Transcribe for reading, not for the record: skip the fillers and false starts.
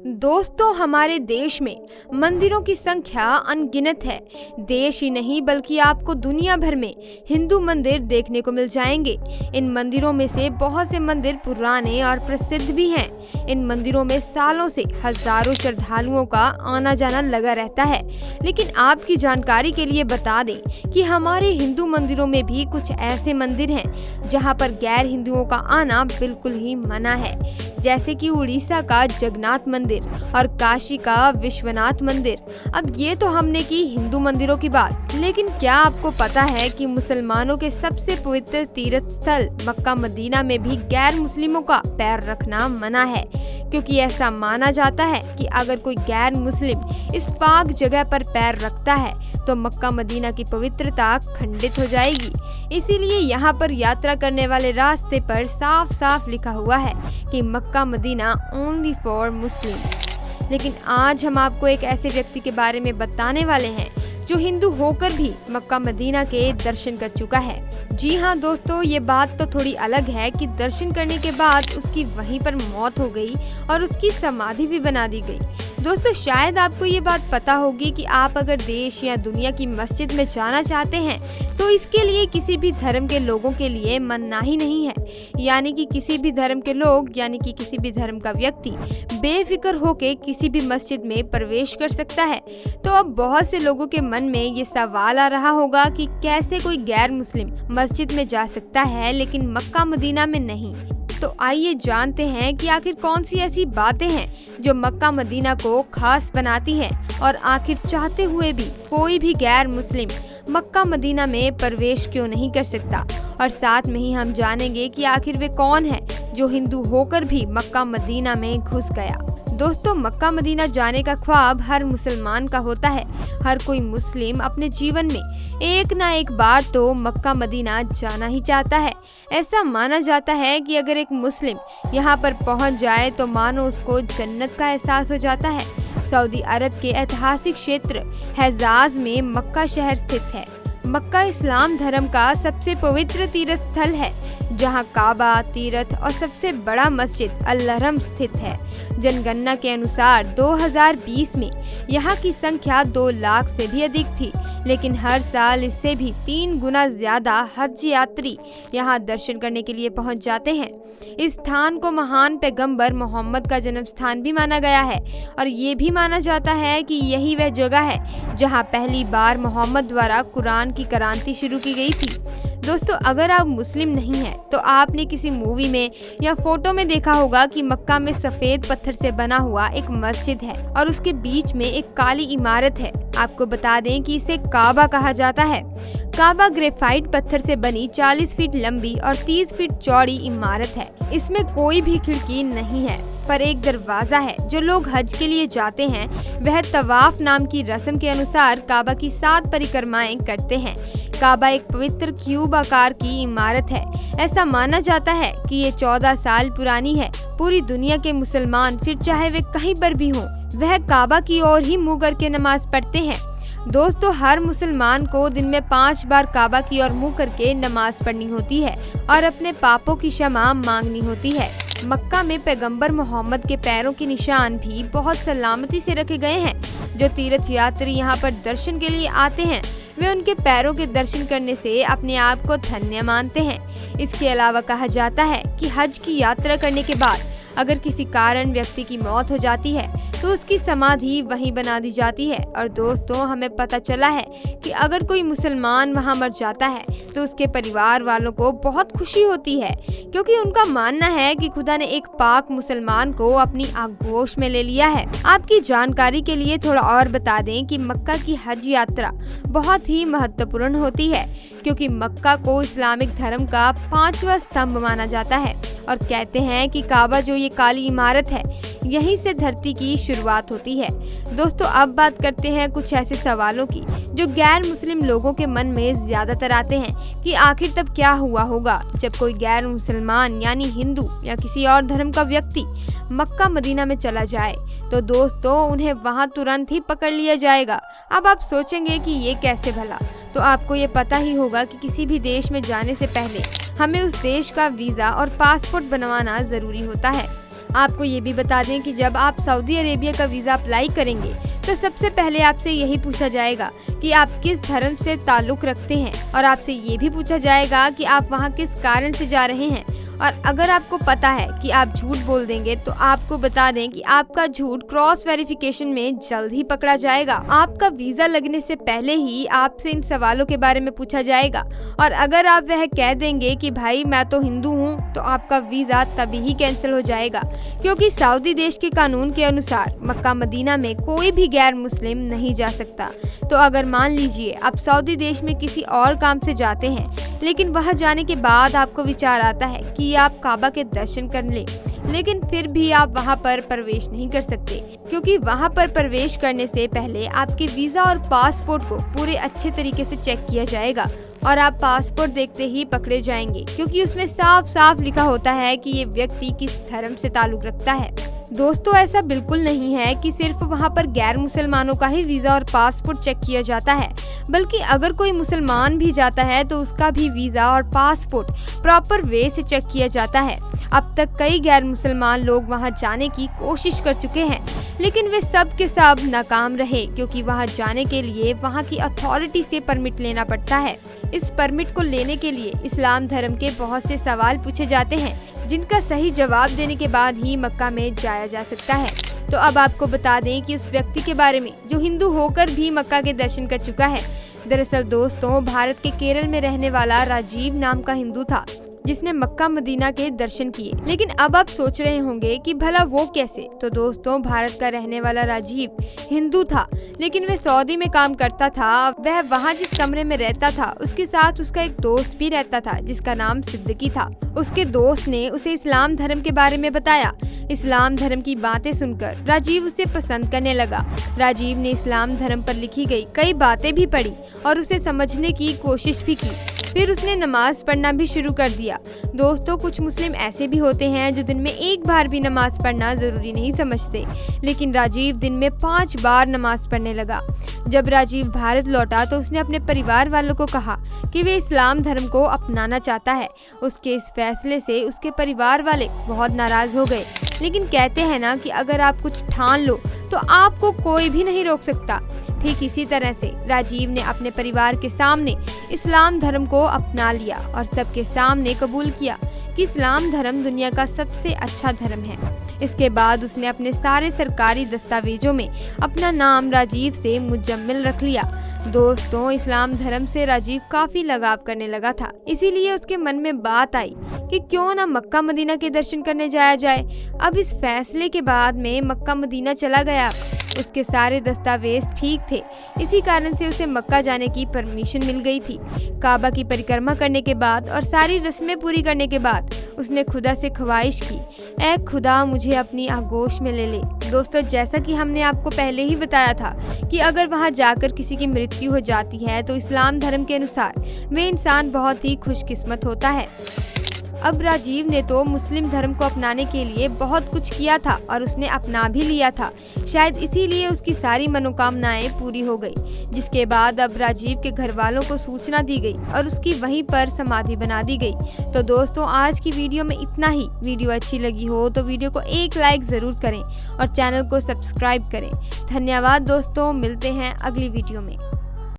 दोस्तों, हमारे देश में मंदिरों की संख्या अनगिनत है। देश ही नहीं बल्कि आपको दुनिया भर में हिंदू मंदिर देखने को मिल जाएंगे। इन मंदिरों में से बहुत से मंदिर पुराने और प्रसिद्ध भी हैं। इन मंदिरों में सालों से हजारों श्रद्धालुओं का आना जाना लगा रहता है। लेकिन आपकी जानकारी के लिए बता दें कि हमारे हिंदू मंदिरों में भी कुछ ऐसे मंदिर हैं जहां पर गैर हिंदुओं का आना बिल्कुल ही मना है, जैसे कि उड़ीसा का जगन्नाथ मंदिर और काशी का विश्वनाथ मंदिर। अब ये तो हमने की हिंदू मंदिरों की बात, लेकिन क्या आपको पता है कि मुसलमानों के सबसे पवित्र तीर्थ स्थल मक्का मदीना में भी गैर मुस्लिमों का पैर रखना मना है, क्योंकि ऐसा माना जाता है कि अगर कोई गैर मुस्लिम इस पाक जगह पर पैर रखता है तो मक्का मदीना की पवित्रता खंडित हो जाएगी। इसीलिए यहाँ पर यात्रा करने वाले रास्ते पर साफ साफ लिखा हुआ है कि Mecca Medina only for Muslims. लेकिन आज हम आपको एक ऐसे व्यक्ति के बारे में बताने वाले हैं जो हिंदू होकर भी मक्का मदीना के दर्शन कर चुका है। जी हाँ दोस्तों, ये बात तो थोड़ी अलग है कि दर्शन करने के बाद उसकी वहीं पर मौत हो गई और उसकी समाधि भी बना दी गई। दोस्तों, शायद आपको ये बात पता होगी कि आप अगर देश या दुनिया की मस्जिद में जाना चाहते हैं तो इसके लिए किसी भी धर्म के लोगों के लिए मनाही नहीं है। यानी कि किसी भी धर्म के लोग यानी कि किसी भी धर्म का व्यक्ति बेफिक्र होके किसी भी मस्जिद में प्रवेश कर सकता है। तो अब बहुत से लोगों के मन में ये सवाल आ रहा होगा कि कैसे कोई गैर मुस्लिम मस्जिद में जा सकता है लेकिन मक्का मदीना में नहीं। तो आइए जानते हैं कि आखिर कौन सी ऐसी बातें हैं जो मक्का मदीना को खास बनाती हैं और आखिर चाहते हुए भी कोई भी गैर मुस्लिम मक्का मदीना में प्रवेश क्यों नहीं कर सकता। और साथ में ही हम जानेंगे कि आखिर वे कौन है जो हिंदू होकर भी मक्का मदीना में घुस गया। दोस्तों, मक्का मदीना जाने का ख्वाब हर मुसलमान का होता है। हर कोई मुस्लिम अपने जीवन में एक ना एक बार तो मक्का मदीना जाना ही चाहता है। ऐसा माना जाता है कि अगर एक मुस्लिम यहाँ पर पहुँच जाए तो मानो उसको जन्नत का एहसास हो जाता है। सऊदी अरब के ऐतिहासिक क्षेत्र हिजाज में मक्का शहर स्थित है। मक्का इस्लाम धर्म का सबसे पवित्र तीर्थ स्थल है, जहां काबा, तीर्थ और सबसे बड़ा मस्जिद अल-हरम स्थित है। जनगणना के अनुसार 2020 में यहाँ की संख्या 2 लाख से भी अधिक थी, लेकिन हर साल इससे भी 3 गुना ज्यादा हज यात्री यहाँ दर्शन करने के लिए पहुँच जाते हैं। इस स्थान को महान पैगंबर मोहम्मद का जन्म स्थान भी माना गया है और ये भी माना जाता है कि यही वह जगह है जहाँ पहली बार मोहम्मद द्वारा कुरान की क्रांति शुरू की गई थी। दोस्तों, अगर आप मुस्लिम नहीं हैं तो आपने किसी मूवी में या फोटो में देखा होगा कि मक्का में सफेद पत्थर से बना हुआ एक मस्जिद है और उसके बीच में एक काली इमारत है। आपको बता दें कि इसे काबा कहा जाता है। काबा ग्रेफाइट पत्थर से बनी 40 फीट लंबी और 30 फीट चौड़ी इमारत है। इसमें कोई भी खिड़की नहीं है, पर एक दरवाजा है। जो लोग हज के लिए जाते हैं वह तवाफ नाम की रस्म के अनुसार काबा की 7 परिक्रमाएं करते हैं। काबा एक पवित्र क्यूब आकार की इमारत है। ऐसा माना जाता है कि ये 14 साल पुरानी है। पूरी दुनिया के मुसलमान, फिर चाहे वे कहीं पर भी हों, वह काबा की ओर ही मुँह करके नमाज पढ़ते हैं। दोस्तों, हर मुसलमान को दिन में 5 बार काबा की ओर मुँह करके नमाज पढ़नी होती है और अपने पापों की क्षमा मांगनी होती है। मक्का में पैगंबर मोहम्मद के पैरों के निशान भी बहुत सलामती से रखे गए हैं। जो तीर्थ यात्री यहाँ पर दर्शन के लिए आते हैं वे उनके पैरों के दर्शन करने से अपने आप को धन्य मानते हैं। इसके अलावा कहा जाता है कि हज की यात्रा करने के बाद अगर किसी कारण व्यक्ति की मौत हो जाती है तो उसकी समाधि वहीं बना दी जाती है। और दोस्तों, हमें पता चला है कि अगर कोई मुसलमान वहां मर जाता है तो उसके परिवार वालों को बहुत खुशी होती है, क्योंकि उनका मानना है कि खुदा ने एक पाक मुसलमान को अपनी आगोश में ले लिया है। आपकी जानकारी के लिए थोड़ा और बता दें कि मक्का की हज यात्रा बहुत ही महत्वपूर्ण होती है, क्योंकि मक्का को इस्लामिक धर्म का 5वां स्तंभ माना जाता है और कहते हैं कि काबा जो ये काली इमारत है यहीं से धरती की शुरुआत होती है। दोस्तों, अब बात करते हैं कुछ ऐसे सवालों की जो गैर मुस्लिम लोगों के मन में ज्यादातर आते हैं कि आखिर तब क्या हुआ होगा जब कोई गैर मुसलमान यानी हिंदू या किसी और धर्म का व्यक्ति मक्का मदीना में चला जाए तो दोस्तों उन्हें वहां तुरंत ही पकड़ लिया जाएगा। अब आप सोचेंगे कि ये कैसे भला, तो आपको ये पता ही होगा कि किसी भी देश में जाने से पहले हमें उस देश का वीज़ा और पासपोर्ट बनवाना ज़रूरी होता है। आपको ये भी बता दें कि जब आप सऊदी अरेबिया का वीज़ा अप्लाई करेंगे तो सबसे पहले आपसे यही पूछा जाएगा कि आप किस धर्म से ताल्लुक़ रखते हैं, और आपसे ये भी पूछा जाएगा कि आप वहाँ किस कारण से जा रहे हैं। और अगर आपको पता है कि आप झूठ बोल देंगे तो आपको बता दें कि आपका झूठ क्रॉस वेरिफिकेशन में जल्द ही पकड़ा जाएगा। आपका वीज़ा लगने से पहले ही आपसे इन सवालों के बारे में पूछा जाएगा, और अगर आप वह कह देंगे कि भाई मैं तो हिंदू हूँ, तो आपका वीज़ा तभी ही कैंसिल हो जाएगा, क्योंकि सऊदी देश के कानून के अनुसार मक्का मदीना में कोई भी गैर मुस्लिम नहीं जा सकता। तो अगर मान लीजिए आप सऊदी देश में किसी और काम से जाते हैं, लेकिन वहां जाने के बाद आपको विचार आता है कि आप काबा के दर्शन कर लें, लेकिन फिर भी आप वहां पर प्रवेश नहीं कर सकते, क्योंकि वहां पर प्रवेश करने से पहले आपके वीज़ा और पासपोर्ट को पूरे अच्छे तरीके से चेक किया जाएगा, और आप पासपोर्ट देखते ही पकड़े जाएंगे, क्योंकि उसमें साफ साफ लिखा होता है कि ये व्यक्ति किस धर्म से ताल्लुक़ रखता है। दोस्तों, ऐसा बिल्कुल नहीं है कि सिर्फ वहाँ पर गैर मुसलमानों का ही वीज़ा और पासपोर्ट चेक किया जाता है, बल्कि अगर कोई मुसलमान भी जाता है तो उसका भी वीज़ा और पासपोर्ट प्रॉपर वे से चेक किया जाता है। अब तक कई गैर मुसलमान लोग वहां जाने की कोशिश कर चुके हैं, लेकिन वे सब के सब नाकाम रहे, क्योंकि वहां जाने के लिए वहां की अथॉरिटी से परमिट लेना पड़ता है। इस परमिट को लेने के लिए इस्लाम धर्म के बहुत से सवाल पूछे जाते हैं, जिनका सही जवाब देने के बाद ही मक्का में जाया जा सकता है। तो अब आपको बता दें कि उस व्यक्ति के बारे में जो हिंदू होकर भी मक्का के दर्शन कर चुका है। दरअसल दोस्तों, भारत के केरल में रहने वाला राजीव नाम का हिंदू था, जिसने मक्का मदीना के दर्शन किए। लेकिन अब आप सोच रहे होंगे कि भला वो कैसे? तो दोस्तों, भारत का रहने वाला राजीव हिंदू था, लेकिन वह सऊदी में काम करता था। वह वहाँ जिस कमरे में रहता था, उसके साथ उसका एक दोस्त भी रहता था, जिसका नाम सिद्दीकी था। उसके दोस्त ने उसे इस्लाम धर्म के बारे में बताया। इस्लाम धर्म की बातें सुनकर राजीव उसे पसंद करने लगा। राजीव ने इस्लाम धर्म पर लिखी गई कई बातें भी पढ़ी और उसे समझने की कोशिश भी की। फिर उसने नमाज पढ़ना भी शुरू कर दिया। दोस्तों, कुछ मुस्लिम ऐसे भी होते हैं जो दिन में एक बार भी नमाज पढ़ना जरूरी नहीं समझते, लेकिन राजीव दिन में 5 बार नमाज पढ़ने लगा। जब राजीव भारत लौटा तो उसने अपने परिवार वालों को कहा कि वे इस्लाम धर्म को अपनाना चाहता है। उसके इस फैसले से उसके परिवार वाले बहुत नाराज हो गए, लेकिन कहते हैं ना कि अगर आप कुछ ठान लो तो आपको कोई भी नहीं रोक सकता। ठीक इसी तरह से राजीव ने अपने परिवार के सामने इस्लाम धर्म को अपना लिया और सबके सामने कबूल किया कि इस्लाम धर्म दुनिया का सबसे अच्छा धर्म है। इसके बाद उसने अपने सारे सरकारी दस्तावेजों में अपना नाम राजीव से मुजम्मिल रख लिया। दोस्तों, इस्लाम धर्म से राजीव काफी लगाव करने लगा था, इसीलिए उसके मन में बात आई कि क्यों ना मक्का मदीना के दर्शन करने जाया जाए। अब इस फैसले के बाद में मक्का मदीना चला गया। उसके सारे दस्तावेज ठीक थे, इसी कारण से उसे मक्का जाने की परमिशन मिल गई थी। काबा की परिक्रमा करने के बाद और सारी रस्में पूरी करने के बाद उसने खुदा से ख्वाहिश की, ऐ खुदा मुझे अपनी आगोश में ले ले। दोस्तों, जैसा कि हमने आपको पहले ही बताया था कि अगर वहां जाकर किसी की मृत्यु हो जाती है तो इस्लाम धर्म के अनुसार वे इंसान बहुत ही खुशकिस्मत होता है। अब राजीव ने तो मुस्लिम धर्म को अपनाने के लिए बहुत कुछ किया था और उसने अपना भी लिया था। शायद इसीलिए उसकी सारी मनोकामनाएं पूरी हो गई, जिसके बाद अब राजीव के घर वालों को सूचना दी गई और उसकी वहीं पर समाधि बना दी गई। तो दोस्तों, आज की वीडियो में इतना ही। वीडियो अच्छी लगी हो तो वीडियो को एक लाइक ज़रूर करें और चैनल को सब्सक्राइब करें। धन्यवाद दोस्तों, मिलते हैं अगली वीडियो में।